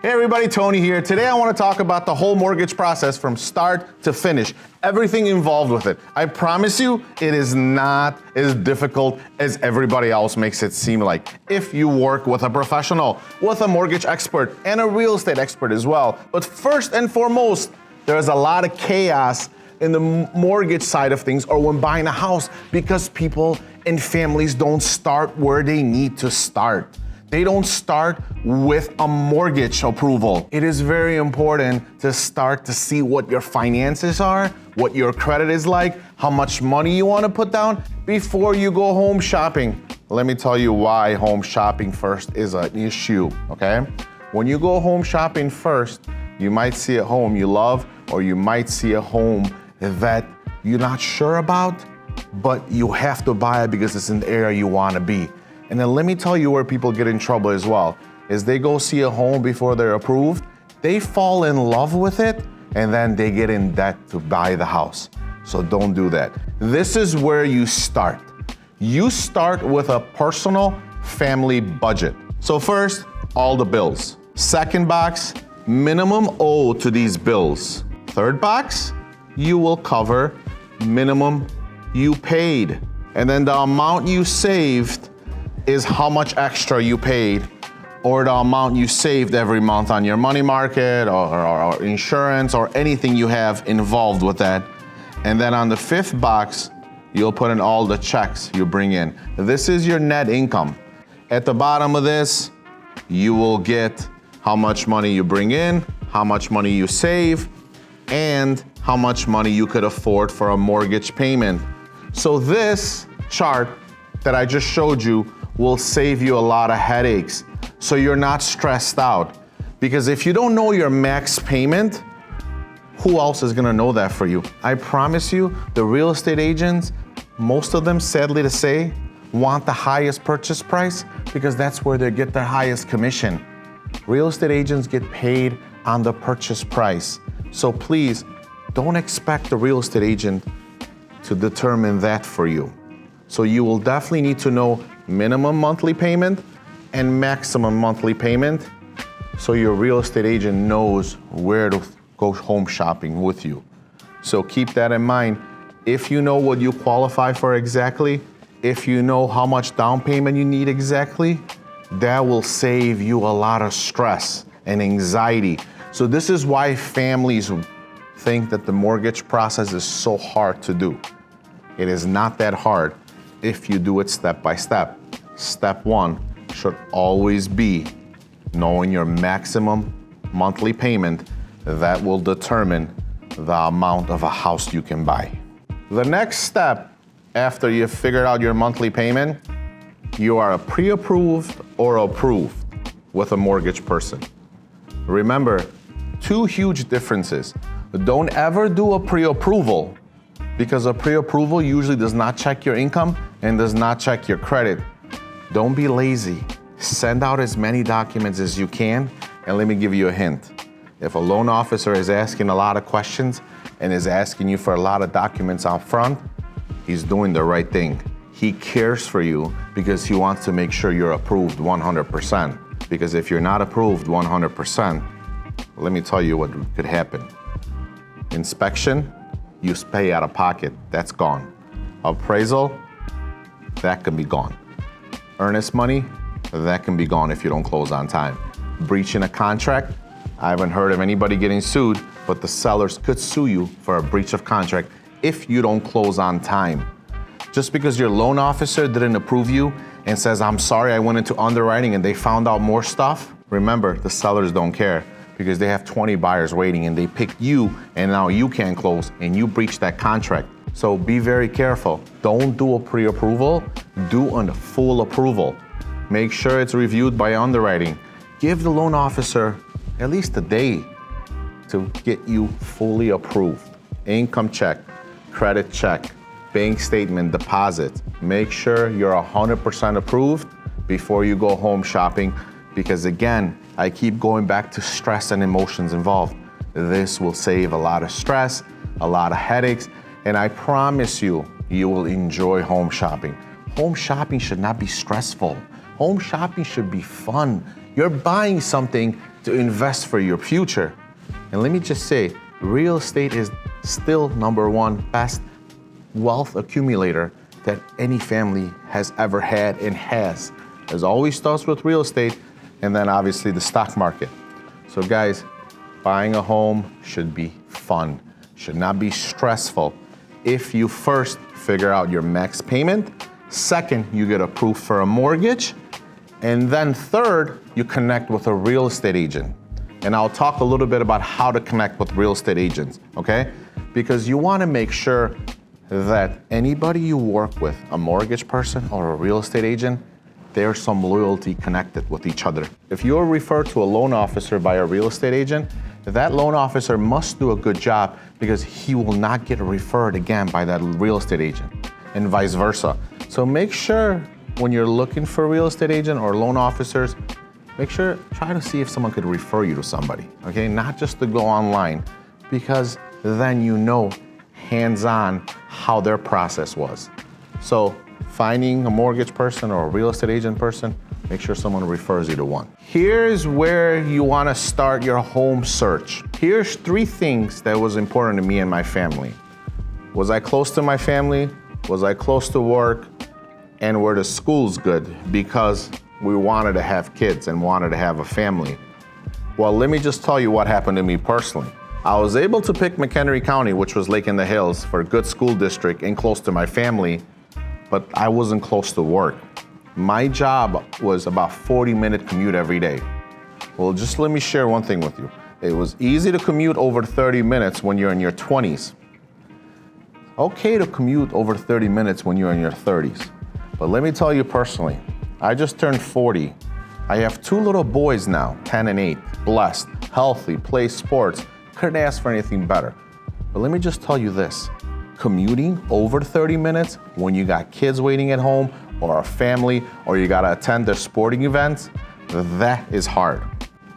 Hey everybody, Tony here. Today I want to talk about the whole mortgage process from start to finish. Everything involved with it. I promise you, it is not as difficult as everybody else makes it seem like. If you work with a professional, with a mortgage expert, and a real estate expert as well. But first and foremost, there's a lot of chaos in the mortgage side of things or when buying a house because people and families don't start where they need to start. They don't start with a mortgage approval. It is very important to start to see what your finances are, what your credit is like, how much money you want to put down before you go home shopping. Let me tell you why home shopping first is an issue, okay? When you go home shopping first, you might see a home you love, or you might see a home that you're not sure about, but you have to buy it because it's an area you want to be. And then let me tell you where people get in trouble as well, is they go see a home before they're approved, they fall in love with it, and then they get in debt to buy the house. So don't do that. This is where you start. You start with a personal family budget. So first, all the bills. Second box, minimum owed to these bills. Third box, you will cover minimum you paid. And then the amount you saved is how much extra you paid, or the amount you saved every month on your money market or insurance or anything you have involved with that. And then on the fifth box, you'll put in all the checks you bring in. This is your net income. At the bottom of this, you will get how much money you bring in, how much money you save, and how much money you could afford for a mortgage payment. So this chart that I just showed you will save you a lot of headaches, so you're not stressed out. Because if you don't know your max payment, who else is gonna know that for you? I promise you, the real estate agents, most of them, sadly to say, want the highest purchase price because that's where they get their highest commission. Real estate agents get paid on the purchase price. So please, don't expect the real estate agent to determine that for you. So you will definitely need to know minimum monthly payment and maximum monthly payment so your real estate agent knows where to go home shopping with you. So keep that in mind. If you know what you qualify for exactly, if you know how much down payment you need exactly, that will save you a lot of stress and anxiety. So this is why families think that the mortgage process is so hard to do. It is not that hard if you do it step by step. Step one should always be knowing your maximum monthly payment. That will determine the amount of a house you can buy. The next step after you've figured out your monthly payment, you are pre-approved or approved with a mortgage person. Remember, two huge differences. Don't ever do a pre-approval, because a pre-approval usually does not check your income and does not check your credit. Don't be lazy. Send out as many documents as you can, and let me give you a hint. If a loan officer is asking a lot of questions and is asking you for a lot of documents out front, he's doing the right thing. He cares for you because he wants to make sure you're approved 100%. Because if you're not approved 100%, let me tell you what could happen. Inspection, you pay out of pocket, that's gone. Appraisal, that can be gone. Earnest money, that can be gone if you don't close on time. Breaching a contract, I haven't heard of anybody getting sued, but the sellers could sue you for a breach of contract if you don't close on time. Just because your loan officer didn't approve you and says, I'm sorry, I went into underwriting and they found out more stuff, remember, the sellers don't care, because they have 20 buyers waiting and they picked you and now you can't close and you breached that contract. So be very careful. Don't do a pre-approval, do a full approval. Make sure it's reviewed by underwriting. Give the loan officer at least a day to get you fully approved. Income check, credit check, bank statement, deposit. Make sure you're 100% approved before you go home shopping, because again, I keep going back to stress and emotions involved. This will save a lot of stress, a lot of headaches, and I promise you, you will enjoy home shopping. Home shopping should not be stressful. Home shopping should be fun. You're buying something to invest for your future. And let me just say, real estate is still number one best wealth accumulator that any family has ever had and has. It always starts with real estate and then obviously the stock market. So guys, buying a home should be fun, should not be stressful. If you first figure out your max payment, second, you get approved for a mortgage, and then third, you connect with a real estate agent. And I'll talk a little bit about how to connect with real estate agents, okay? Because you wanna make sure that anybody you work with, a mortgage person or a real estate agent, there's some loyalty connected with each other. If you're referred to a loan officer by a real estate agent, that loan officer must do a good job because he will not get referred again by that real estate agent and vice versa. So make sure when you're looking for a real estate agent or loan officers, try to see if someone could refer you to somebody, okay? Not just to go online, because then you know hands-on how their process was. So finding a mortgage person or a real estate agent person, make sure someone refers you to one. Here's where you wanna start your home search. Here's 3 things that was important to me and my family. Was I close to my family? Was I close to work? And were the schools good? Because we wanted to have kids and wanted to have a family. Well, let me just tell you what happened to me personally. I was able to pick McHenry County, which was Lake in the Hills, for a good school district and close to my family, but I wasn't close to work. My job was about 40-minute commute every day. Well, just let me share one thing with you. It was easy to commute over 30 minutes when you're in your 20s. Okay to commute over 30 minutes when you're in your 30s. But let me tell you personally, I just turned 40. I have 2 little boys now, 10 and 8, blessed, healthy, play sports. Couldn't ask for anything better. But let me just tell you this, commuting over 30 minutes when you got kids waiting at home or a family or you gotta attend their sporting events, that is hard.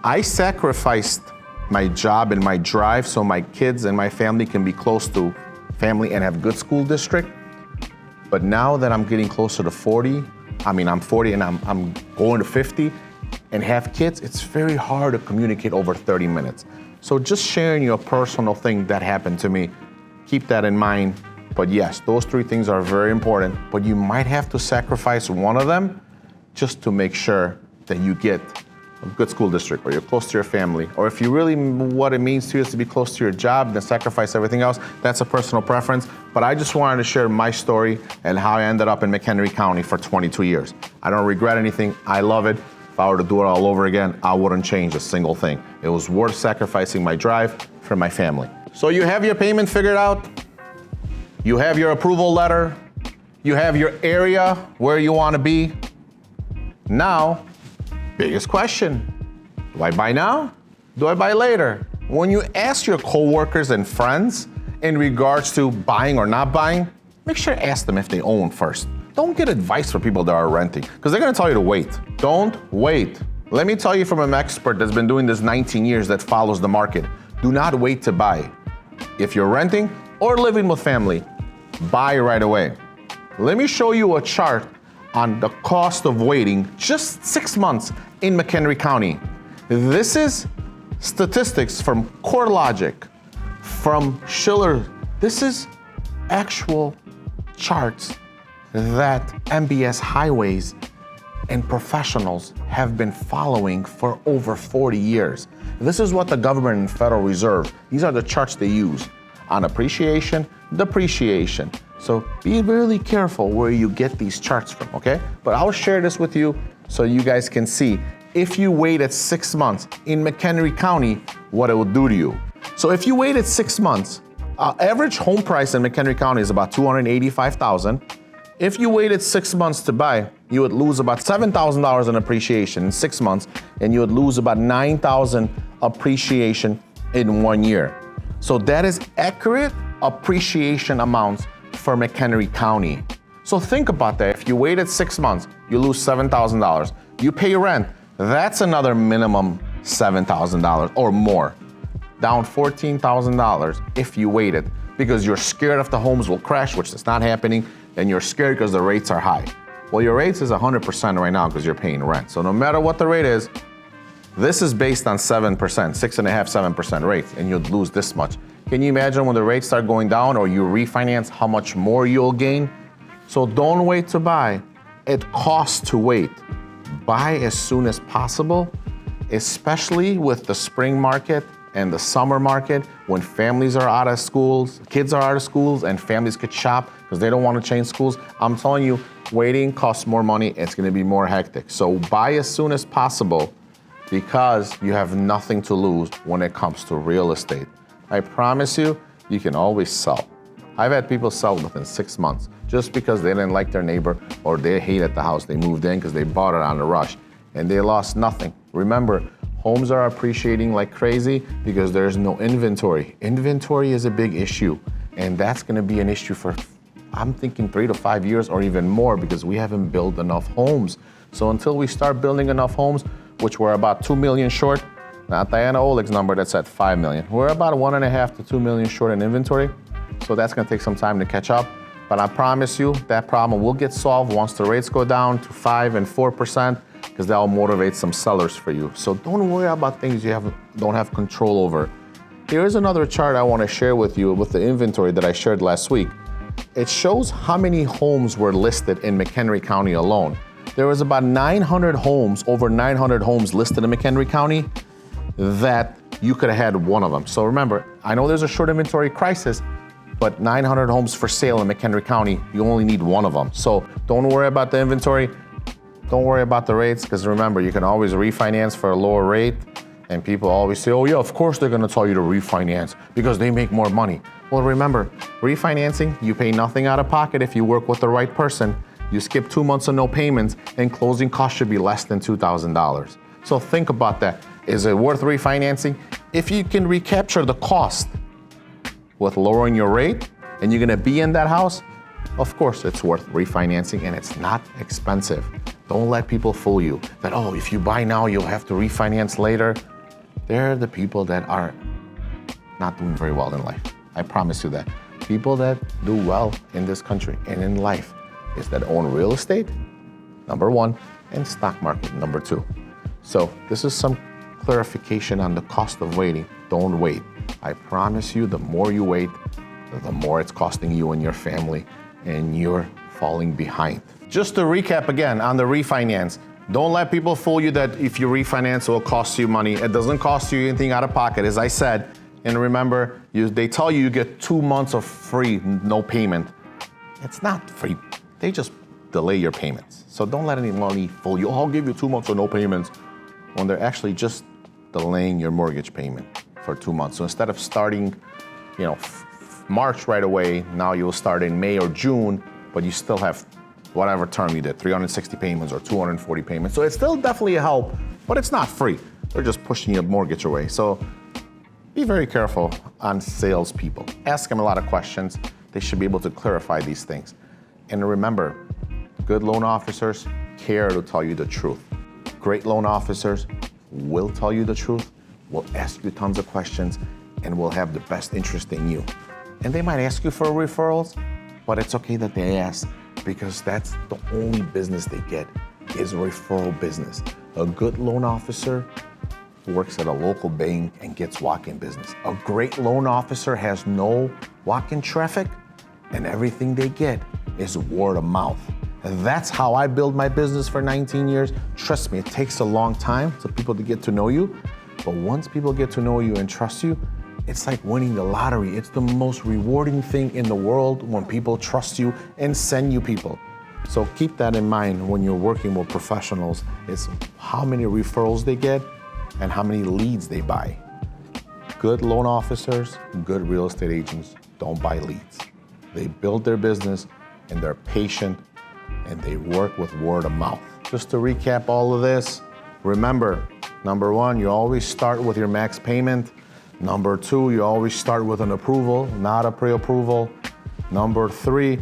I sacrificed my job and my drive so my kids and my family can be close to family and have good school district. But now that I'm getting closer to 40, I'm 40 and I'm going to 50 and have kids, it's very hard to communicate over 30 minutes. So just sharing your personal thing that happened to me, keep that in mind. But yes, those 3 things are very important, but you might have to sacrifice one of them just to make sure that you get a good school district or you're close to your family. Or if you really, what it means to you is to be close to your job, then sacrifice everything else. That's a personal preference. But I just wanted to share my story and how I ended up in McHenry County for 22 years. I don't regret anything. I love it. If I were to do it all over again, I wouldn't change a single thing. It was worth sacrificing my drive for my family. So you have your payment figured out. You have your approval letter. You have your area where you want to be. Now, biggest question, do I buy now? Do I buy later? When you ask your coworkers and friends in regards to buying or not buying, make sure to ask them if they own first. Don't get advice from people that are renting, because they're gonna tell you to wait. Don't wait. Let me tell you from an expert that's been doing this 19 years that follows the market. Do not wait to buy. If you're renting or living with family, buy right away. Let me show you a chart on the cost of waiting just 6 months in McHenry County. This is statistics from CoreLogic, from Schiller. This is actual charts that MBS Highways and professionals have been following for over 40 years. This is what the government and Federal Reserve, these are the charts they use on appreciation, depreciation. So be really careful where you get these charts from, okay? But I'll share this with you so you guys can see if you waited 6 months in McHenry County, what it will do to you. So if you waited 6 months, average home price in McHenry County is about $285,000. If you waited 6 months to buy, you would lose about $7,000 in appreciation in 6 months, and you would lose about $9,000 appreciation in 1 year. So that is accurate appreciation amounts for McHenry County. So think about that. If you waited 6 months, you lose $7,000. You pay rent, that's another minimum $7,000 or more. Down $14,000 if you waited, because you're scared if the homes will crash, which is not happening, and you're scared because the rates are high. Well, your rates is 100% right now because you're paying rent. So no matter what the rate is, This is based on 7%, 6.5%, 7% rates, and you'd lose this much. Can you imagine when the rates start going down or you refinance how much more you'll gain? So don't wait to buy. It costs to wait. Buy as soon as possible, especially with the spring market and the summer market when families are out of schools, kids are out of schools, and families could shop because they don't want to change schools. I'm telling you, waiting costs more money. It's going to be more hectic. So buy as soon as possible because you have nothing to lose when it comes to real estate. I promise you, you can always sell. I've had people sell within 6 months just because they didn't like their neighbor or they hated the house they moved in because they bought it on a rush and they lost nothing. Remember, homes are appreciating like crazy because there's no inventory. Inventory is a big issue, and that's gonna be an issue for, I'm thinking 3 to 5 years or even more because we haven't built enough homes. So until we start building enough homes, which we're about 2 million short, not Diana Oleg's number that's at 5 million. We're about 1.5 to 2 million short in inventory. So that's gonna take some time to catch up. But I promise you that problem will get solved once the rates go down to 5 and 4%, because that'll motivate some sellers for you. So don't worry about things you don't have control over. Here is another chart I wanna share with you with the inventory that I shared last week. It shows how many homes were listed in McHenry County alone. There was about 900 homes, over 900 homes listed in McHenry County that you could have had one of them. So remember, I know there's a short inventory crisis, but 900 homes for sale in McHenry County, you only need one of them. So don't worry about the inventory. Don't worry about the rates, because remember, you can always refinance for a lower rate. And people always say, oh yeah, of course they're gonna tell you to refinance because they make more money. Well, remember, refinancing, you pay nothing out of pocket if you work with the right person. You skip 2 months of no payments, and closing costs should be less than $2,000. So think about that. Is it worth refinancing? If you can recapture the cost with lowering your rate and you're gonna be in that house, of course it's worth refinancing, and it's not expensive. Don't let people fool you that, oh, if you buy now, you'll have to refinance later. They're the people that are not doing very well in life. I promise you that. People that do well in this country and in life is that own real estate, number one, and stock market, number two. So this is some clarification on the cost of waiting. Don't wait. I promise you, the more you wait, the more it's costing you and your family, and you're falling behind. Just to recap again on the refinance, don't let people fool you that if you refinance, it will cost you money. It doesn't cost you anything out of pocket, as I said. And remember, they tell you get 2 months of free, no payment. It's not free. They just delay your payments. So don't let anybody fool you. Oh, I'll give you 2 months of no payments, when they're actually just delaying your mortgage payment for 2 months. So instead of starting, March right away, now you'll start in May or June, but you still have whatever term you did, 360 payments or 240 payments. So it's still definitely a help, but it's not free. They're just pushing your mortgage away. So be very careful on salespeople. Ask them a lot of questions. They should be able to clarify these things. And remember, good loan officers care to tell you the truth. Great loan officers will tell you the truth, will ask you tons of questions, and will have the best interest in you. And they might ask you for referrals, but it's okay that they ask, because that's the only business they get is referral business. A good loan officer works at a local bank and gets walk-in business. A great loan officer has no walk-in traffic, and everything they get is word of mouth. And that's how I built my business for 19 years. Trust me, it takes a long time for people to get to know you, but once people get to know you and trust you, it's like winning the lottery. It's the most rewarding thing in the world when people trust you and send you people. So keep that in mind when you're working with professionals. It's how many referrals they get and how many leads they buy. Good loan officers, good real estate agents don't buy leads. They build their business and they're patient and they work with word of mouth. Just to recap all of this, remember, number one, you always start with your max payment. Number two, you always start with an approval, not a pre-approval. Number three,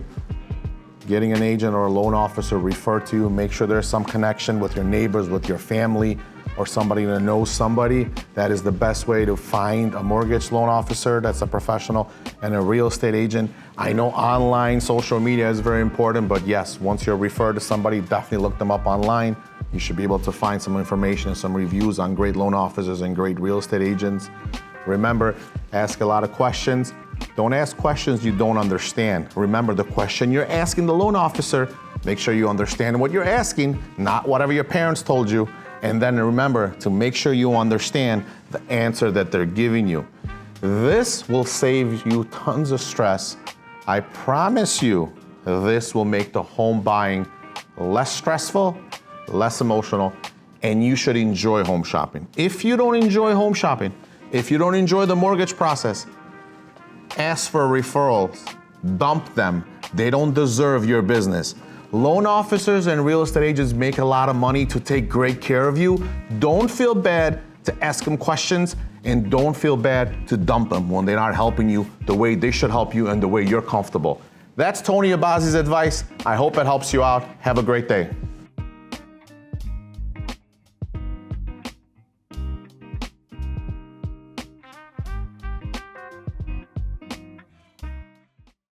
getting an agent or a loan officer referred to you. Make sure there's some connection with your neighbors, with your family, or somebody that knows somebody. That is the best way to find a mortgage loan officer that's a professional and a real estate agent. I know online social media is very important, but yes, once you're referred to somebody, definitely look them up online. You should be able to find some information and some reviews on great loan officers and great real estate agents. Remember, ask a lot of questions. Don't ask questions you don't understand. Remember, the question you're asking the loan officer, make sure you understand what you're asking, not whatever your parents told you. And then remember to make sure you understand the answer that they're giving you. This will save you tons of stress. I promise you, this will make the home buying less stressful, less emotional, and you should enjoy home shopping. If you don't enjoy home shopping, if you don't enjoy the mortgage process, ask for referrals, dump them. They don't deserve your business. Loan officers and real estate agents make a lot of money to take great care of you. Don't feel bad to ask them questions, and don't feel bad to dump them when they're not helping you the way they should help you and the way you're comfortable. That's Tony Abazi's advice. I hope it helps you out. Have a great day.